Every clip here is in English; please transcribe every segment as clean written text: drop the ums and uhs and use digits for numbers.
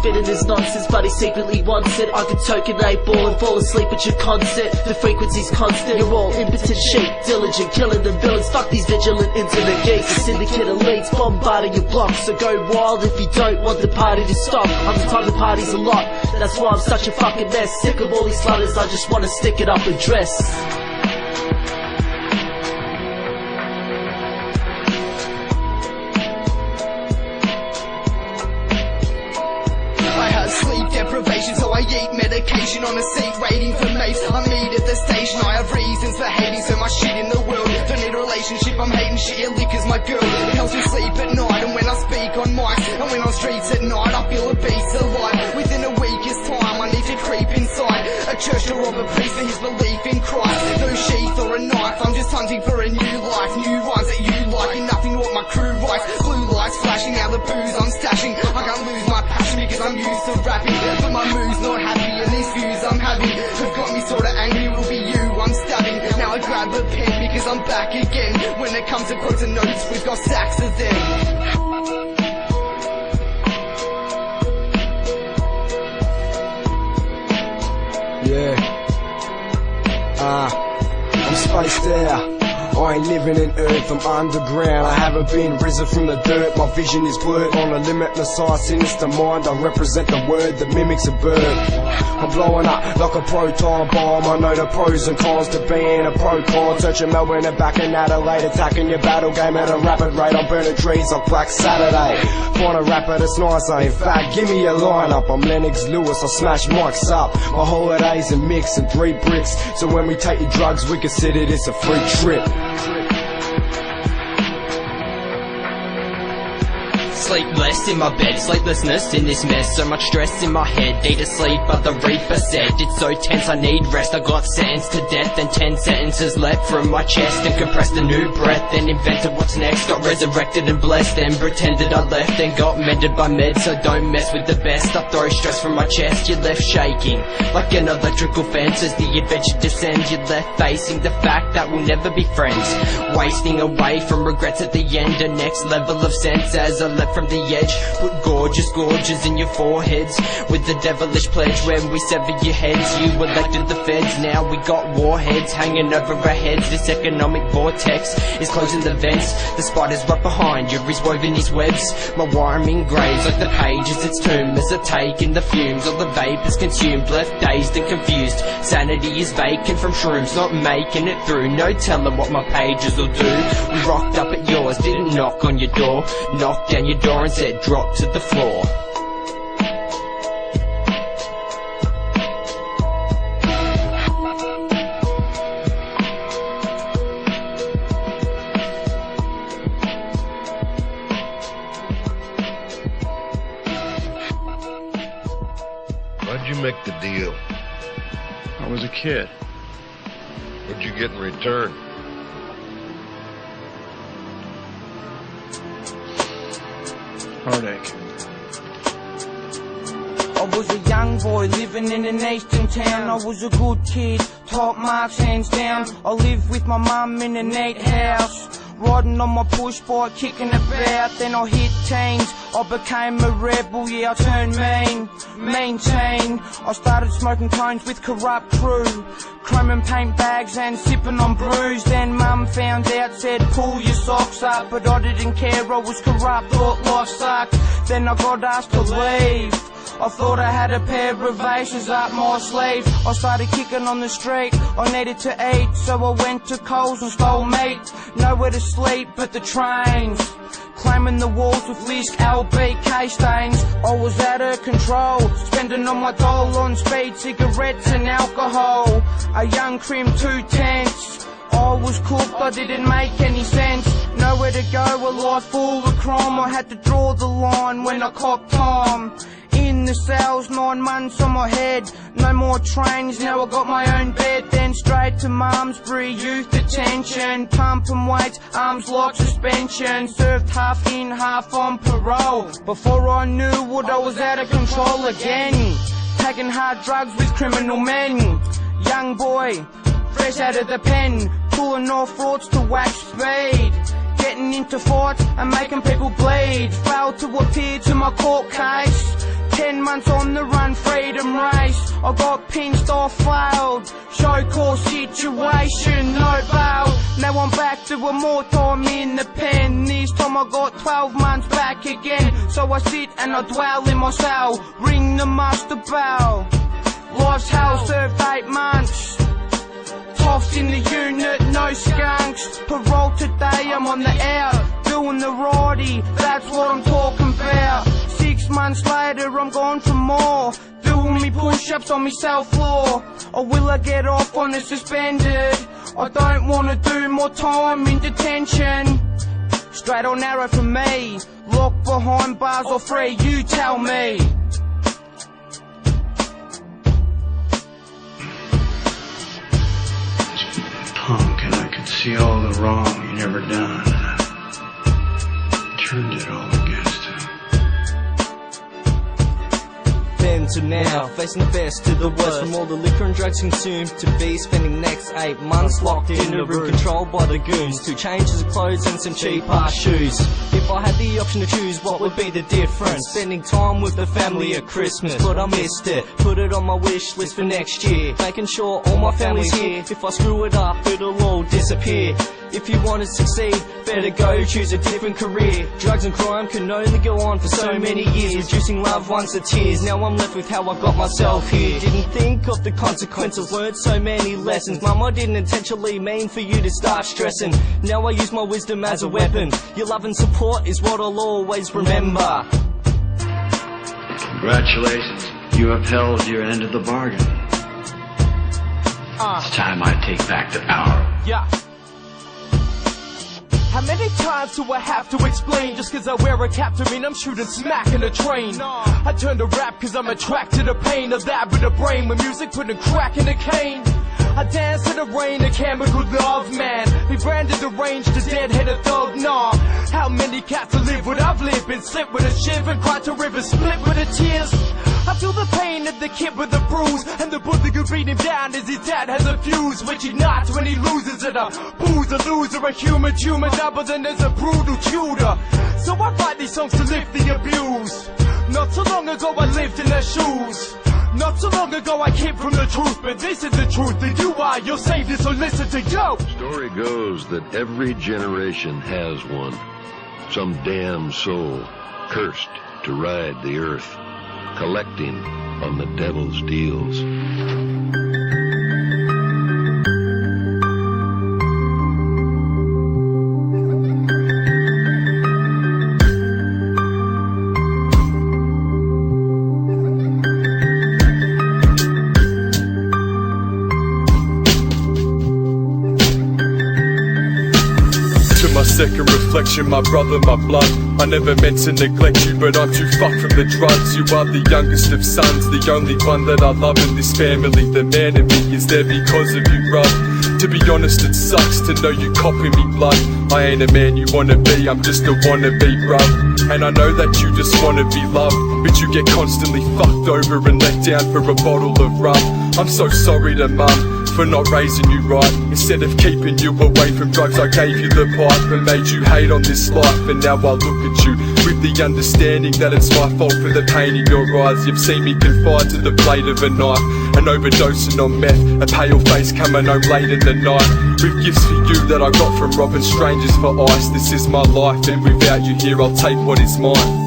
spinning his nonsense, but he secretly wants it. I could token 8 ball and fall asleep at your concert. The frequency's constant, you're all impotent sheep, diligent, killing the villains. Fuck these vigilant internet geeks, the syndicate elites bombarding your blocks. So go wild if you don't want the party to stop. I'm the type of parties a lot, that's why I'm such a fucking mess. Sick of all these slutters, I just wanna stick it up and dress. Deprivation, so I eat medication on a seat waiting for mates. I meet at the station, I have reasons for hating so much shit in the world. Don't need a relationship, I'm hating shit, liquor's my girl. It helps me sleep at night, and when I speak on mics, and when on streets at night, I feel a beast alive. Within a week's time, I need to creep inside a church to rob a priest for his belief in Christ. No sheath or a knife, I'm just hunting for a new life. New rhymes that you like, and nothing to what my crew writes. Blue lights flashing, now the booze I'm stashing. I can't lose my passion because I'm used to rapping. But my mood's not happy, and these views I'm having have got me sorta angry. Will be you I'm stabbing. Now I grab a pen because I'm back again. When it comes to quotes and notes, we've got stacks of them. I'm spaced out. I ain't living in earth, I'm underground. I haven't been risen from the dirt. My vision is blurred on a limitless eye, sinister mind. I represent the word that mimics a bird. I'm blowing up like a proton bomb. I know the pros and cons to being a pro-con. Searching Melbourne and back in Adelaide, attacking your battle game at a rapid rate. I'm burning trees on Black Saturday. Find a rapper that's nice, in fact, give me a lineup. I'm Lennox Lewis, I smash mics up. My holidays and mix and 3 bricks. So when we take your drugs, we consider this a free trip. Sleepless in my bed, sleeplessness in this mess. So much stress in my head, need to sleep but the Reaper said it's so tense I need rest. I got sentenced to death and 10 sentences left from my chest. And compressed a new breath, then invented what's next. Got resurrected and blessed, then pretended I left. Then got mended by meds, so don't mess with the best. I throw stress from my chest, you're left shaking like an electrical fence. As the adventure descends, you're left facing the fact that we'll never be friends. Wasting away from regrets at the end. A next level of sense as I left from the edge. Put gorges in your foreheads with the devilish pledge. When we sever your heads, you elected the feds. Now we got warheads hanging over our heads. This economic vortex is closing the vents. The spider's right behind you, he's woven his webs. My wiring graves like the pages its tomb. As I take in the fumes, all the vapours consumed. Left dazed and confused, sanity is vacant from shrooms. Not making it through, no telling what my pages will do. We rocked up at yours, didn't knock on your door. Knocked down your door and said drop to the floor. Why'd you make the deal? I was a kid. What'd you get in return? Heartache. I was a young boy living in an eastern town. I was a good kid, top marks hands down. I lived with my mum in a neat house, riding on my push bike, kicking about. Then I hit teens, I became a rebel, yeah I turned mean teen. I started smoking cones with corrupt crew, chrome and paint bags and sipping on brews. Then mum found out, said pull your socks up, but I didn't care, I was corrupt, thought life sucked. Then I got asked to leave, I thought I had a pair of aces up my sleeve. I started kicking on the street, I needed to eat, so I went to Coles and stole meat. Nowhere to sleep but the trains, claiming the walls with Lisk LBK stains. I was out of control, spending all my doll on speed, cigarettes and alcohol. A young crim 2 tenths, I was cooked, I didn't make any sense. Nowhere to go, a life full of crime. I had to draw the line when I copped time. In the cells, 9 months on my head. No more trains, now I got my own bed. Then straight to Malmesbury youth detention, pumping weights, arms like suspension. Served half in, half on parole. Before I knew what, I was out of control again, taking hard drugs with criminal men. Young boy, fresh out of the pen, pulling off frauds to wax speed, getting into fights and making people bleed. Failed to appear to my court case, 10 months on the run, freedom race. I got pinched off, failed. Show cause situation, no bail. Now I'm back to a more time in the pen. This time I got 12 months back again. So I sit and I dwell in my cell. Ring the master bell. Life's hell, served 8 months. Tossed in the unit, no skunks. Parole today, I'm on the out. Doing the righty, that's what I'm talking about. 6 months later, I'm gone for more. Doing me push-ups on me cell floor. Or will I get off on a suspended? I don't wanna do more time in detention. Straight or narrow for me. Locked behind bars or free, you tell me. Punk, and I could see all the wrong you never done. Turned it all against him. Then to now, facing the best to the worst. From all the liquor and drugs consumed to be spending next 8 months locked in a room controlled by the goons. 2 changes of clothes and some cheap ass shoes. If I had the option to choose, what would be the difference? Spending time with the family at Christmas, but I missed it. Put it on my wish list for next year, making sure all my family's here. If I screw it up, it'll all disappear. If you want to succeed, better go choose a different career. Drugs and crime can only go on for so many years, reducing loved ones to tears. Now I'm left with how I got myself here. Didn't think of the consequences, learned so many lessons. Mum, I didn't intentionally mean for you to start stressing. Now I use my wisdom as a weapon. Your love and support is what I'll always remember. Congratulations, you upheld your end of the bargain. It's time I take back the power. Yeah. How many times do I have to explain? Just cause I wear a cap to mean I'm shooting smack in a train. I turn to rap cause I'm attracted to pain. A lab with a brain with music putting crack in a cane. I dance to the rain, a chemical love, man. Be branded deranged, a dead-headed thug, nah. How many cats to live what I've lived? Been slipped with a shiv and cried to rivers, split with the tears. I feel the pain of the kid with the bruise, and the bully could beat him down as his dad has a fuse, which he knocks when he loses it. A booze, a loser, a human double, then there's a brutal tutor. So I write these songs to lift the abuse. Not so long ago I lived in their shoes. Not so long ago I came from the truth, but this is the truth, and you are your savior, so listen to you. Story goes that every generation has one. Some damn soul cursed to ride the earth, collecting on the devil's deals. My second reflection, my brother, my blood. I never meant to neglect you, but I'm too fucked from the drugs. You are the youngest of sons, the only one that I love in this family. The man in me is there because of you, bruv. To be honest, it sucks to know you copping me blood. I ain't a man you wanna be, I'm just a wannabe, bruv. And I know that you just wanna be loved, but you get constantly fucked over and let down for a bottle of rum. I'm so sorry to mum for not raising you right. Instead of keeping you away from drugs, I gave you the pipe and made you hate on this life. And now I look at you with the understanding that it's my fault for the pain in your eyes. You've seen me confined to the blade of a knife, and overdosing on meth, a pale face coming home late in the night, with gifts for you that I got from robbing strangers for ice. This is my life, and without you here I'll take what is mine.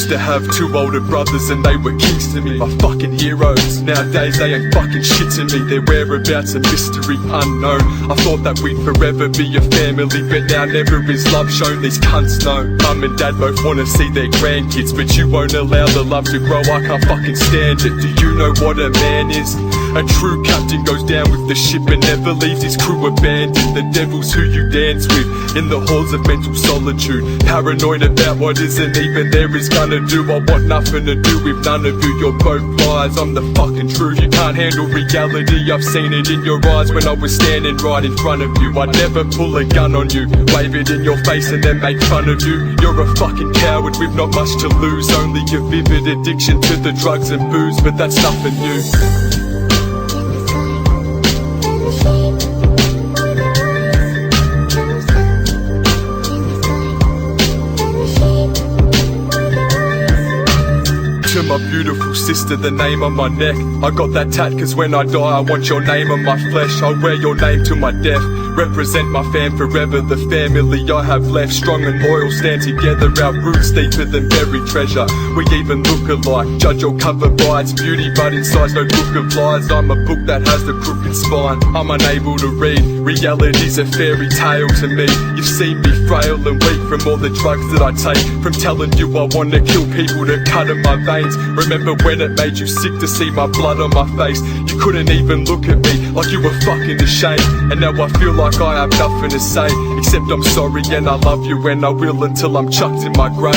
To have 2 older brothers and they were kings to me, my fucking heroes. Nowadays they ain't fucking shit to me, their whereabouts a mystery unknown. I thought that we'd forever be a family, but now never is love shown, these cunts know. Mum and dad both wanna see their grandkids, but you won't allow the love to grow, I can't fucking stand it. Do you know what a man is? A true captain goes down with the ship and never leaves his crew abandoned. The devil's who you dance with in the halls of mental solitude, paranoid about what isn't even there is gonna do. I want nothing to do with none of you, you're both lies, I'm the fucking truth. You can't handle reality, I've seen it in your eyes when I was standing right in front of you. I'd never pull a gun on you, wave it in your face and then make fun of you. You're a fucking coward with not much to lose, only a vivid addiction to the drugs and booze, but that's nothing new. sister the name on my neck. I got that tat cause when I die I want your name on my flesh. I'll wear your name to my death, represent my fam forever. The family I have left, strong and loyal, stand together. Our roots deeper than buried treasure. We even look alike, judge your cover by its beauty, but inside's no book of lies. I'm a book that has the crooked spine. I'm unable to read, reality's a fairy tale to me. You've seen me frail and weak from all the drugs that I take, from telling you I wanna kill people to cut in my veins. Remember when it made you sick to see my blood on my face? You couldn't even look at me like you were fucking ashamed. And now I feel like I have nothing to say, except I'm sorry and I love you and I will until I'm chucked in my grave.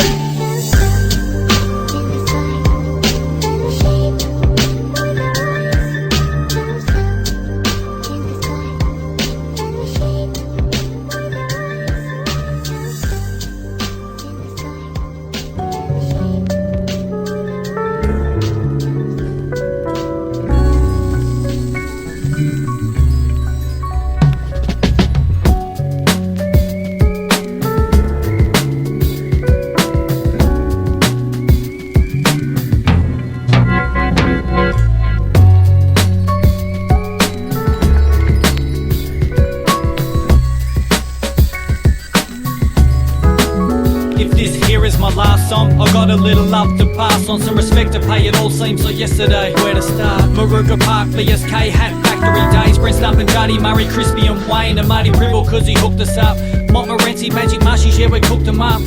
A little love to pass on, some respect to pay. It all seems like yesterday. Where to start? Maruga Park, BSK, Hat Factory days. Brent Stump and Juddy, Murray, Crispy and Wayne, and Marty Pribble cause he hooked us up. Montmorency, Magic Mushies, yeah, we cooked them up.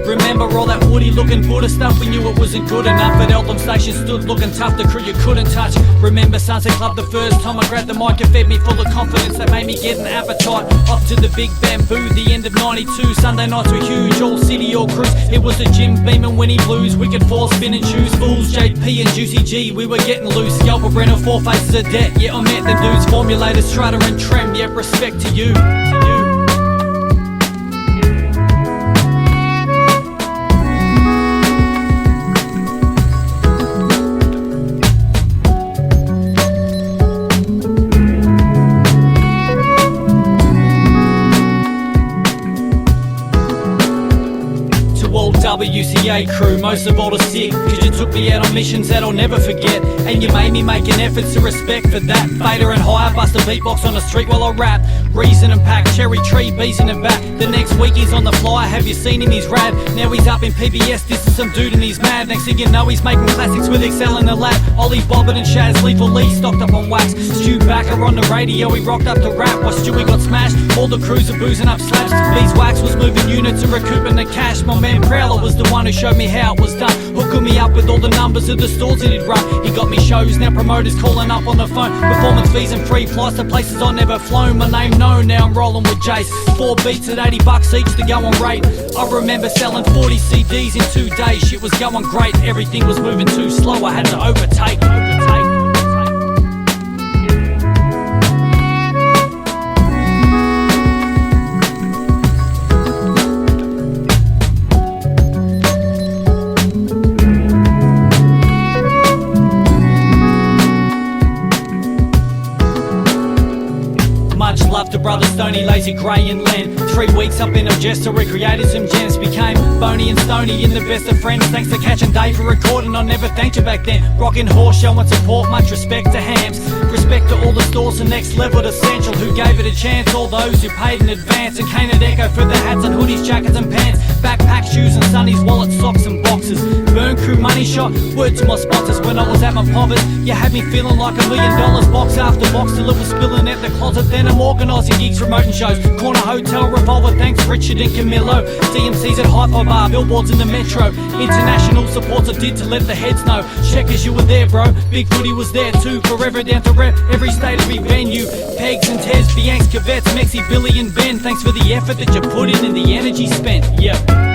Remember all that woody looking Buddha stuff? We knew it wasn't good enough. At Eltham Station stood looking tough, the crew you couldn't touch. Remember Sunset Club the first time I grabbed the mic and fed me full of confidence that made me get an appetite. Off to the Big Bamboo, the end of 92. Sunday nights were huge, all city, all cruise. It was the Jim Beam and Winnie Blues. Wicked Four, spinning shoes, Fools, JP and Juicy G. We were getting loose, Yelper, Brenner, Four Faces of Debt. Yeah, I met them dudes, Formulators, Strutter and Trem. Yeah, respect to you. WCA crew, most of all are sick, cause you took me out on missions that I'll never forget. And you made me make an effort to respect for that. Fader and higher, bust a beatbox on the street while I rap. Reason and pack, cherry tree, bees in the back. The next week he's on the flyer, have you seen him? He's rad. Now he's up in PBS, this is some dude and he's mad. Next thing you know he's making classics with Excel in the lab. Ollie Bobbin and Shaz, Lethal Lee stocked up on wax. Stu Backer on the radio, he rocked up to rap. While Stewie got smashed, all the crews are boozing up slaps. Beeswax was moving units and recouping the cash. My man Prowler was the one who showed me how it was done. Hooking me up with all the numbers of the stores that he'd run. He got me shows, now promoters calling up on the phone. Performance fees and free flights to places I never flown. My name known, now I'm rolling with Jace. 4 beats at $80 each to go on rate. I remember selling 40 CDs in 2 days. Shit was going great, everything was moving too slow. I had to overtake. To Brother Stoney, Lazy Grey and Len. 3 weeks up in Algesta, recreated some gems. Became Boney and Stoney in the best of friends. Thanks to Catch and Dave for recording, I never thanked you back then. Rockin' Horse, showing support, much respect to Hams. Respect to all the stores, the next level at Essential, who gave it a chance. All those who paid in advance. And Kane and Echo for the hats and hoodies, jackets and pants. Backpack, shoes and sunnies, wallets, socks and boxes. Burn Crew money shot, word to my sponsors. When I was at my poverty, you had me feeling like $1 million. Box after box till it was spilling out the closet. Then I'm organising gigs, promoting shows. Corner Hotel, Revolver, thanks Richard and Camillo. DMC's at Hi-Fi Bar, billboards in the metro. International supports I did to let the heads know. Checkers, you were there, bro. Big Footy was there too. Forever down to rep every state, every venue. Pegs and Tez, Biancs, Cavettes, Mexi, Billy and Ben. Thanks for the effort that you put in and the energy spent. Yeah.